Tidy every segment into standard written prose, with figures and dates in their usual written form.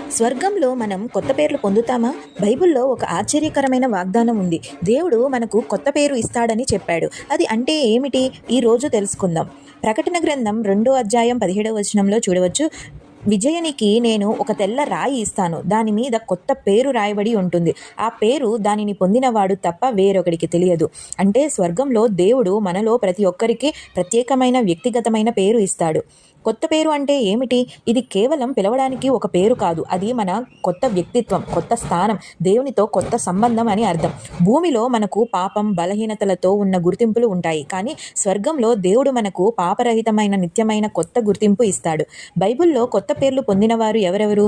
స్వర్గంలో మనం కొత్త పేర్లు పొందుతామా? బైబిల్లో ఒక ఆశ్చర్యకరమైన వాగ్దానం ఉంది. దేవుడు మనకు కొత్త పేరు ఇస్తాడని చెప్పాడు. అది అంటే ఏమిటి? ఈ రోజు తెలుసుకుందాం. ప్రకటన గ్రంథం 2:17 చూడవచ్చు. విజయనికి నేను ఒక తెల్ల రాయి ఇస్తాను, దాని మీద కొత్త పేరు రాయబడి ఉంటుంది. ఆ పేరు దానిని పొందినవాడు తప్ప వేరొకడికి తెలియదు. అంటే స్వర్గంలో దేవుడు మనలో ప్రతి ఒక్కరికి ప్రత్యేకమైన వ్యక్తిగతమైన పేరు ఇస్తాడు. కొత్త పేరు అంటే ఏమిటి? ఇది కేవలం పిలవడానికి ఒక పేరు కాదు. అది మన కొత్త వ్యక్తిత్వం, కొత్త స్థానం, దేవునితో కొత్త సంబంధం అని అర్థం. భూమిలో మనకు పాపం, బలహీనతలతో ఉన్న గుర్తింపులు ఉంటాయి. కానీ స్వర్గంలో దేవుడు మనకు పాపరహితమైన నిత్యమైన కొత్త గుర్తింపు ఇస్తాడు. బైబిల్లో కొత్త పేర్లు పొందినవారు ఎవరెవరు?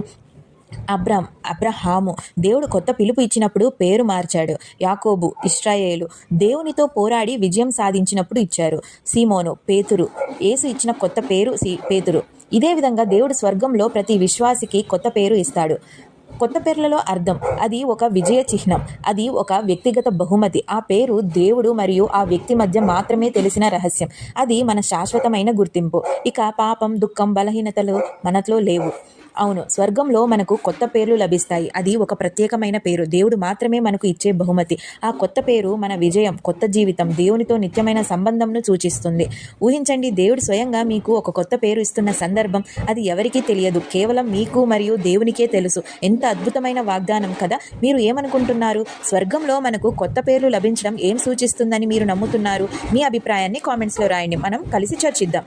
అబ్రహాము దేవుడు కొత్త పిలుపు ఇచ్చినప్పుడు పేరు మార్చాడు. యాకోబు, ఇశ్రాయేలు దేవునితో పోరాడి విజయం సాధించినప్పుడు ఇచ్చారు. సీమోను, పేతురు యేసు ఇచ్చిన కొత్త పేరు పేతురు. ఇదే విధంగా దేవుడు స్వర్గంలో ప్రతి విశ్వాసికి కొత్త పేరు ఇస్తాడు. కొత్త పేర్లలో అర్థం, అది ఒక విజయ చిహ్నం, అది ఒక వ్యక్తిగత బహుమతి. ఆ పేరు దేవుడు మరియు ఆ వ్యక్తి మధ్య మాత్రమే తెలిసిన రహస్యం. అది మన శాశ్వతమైన గుర్తింపు. ఇక పాపం, దుఃఖం, బలహీనతలు మనలో లేవు. అవును, స్వర్గంలో మనకు కొత్త పేర్లు లభిస్తాయి. అది ఒక ప్రత్యేకమైన పేరు, దేవుడు మాత్రమే మనకు ఇచ్చే బహుమతి. ఆ కొత్త పేరు మన విజయం, కొత్త జీవితం, దేవునితో నిత్యమైన సంబంధంను సూచిస్తుంది. ఊహించండి, దేవుడు స్వయంగా మీకు ఒక కొత్త పేరు ఇస్తున్న సందర్భం. అది ఎవరికీ తెలియదు, కేవలం మీకు మరియు దేవునికే తెలుసు. ఎంత అద్భుతమైన వాగ్దానం కదా! మీరు ఏమనుకుంటున్నారు? స్వర్గంలో మనకు కొత్త పేర్లు లభించడం ఏం సూచిస్తుందని మీరు నమ్ముతున్నారు? మీ అభిప్రాయాన్ని కామెంట్స్లో రాయండి. మనం కలిసి చర్చిద్దాం.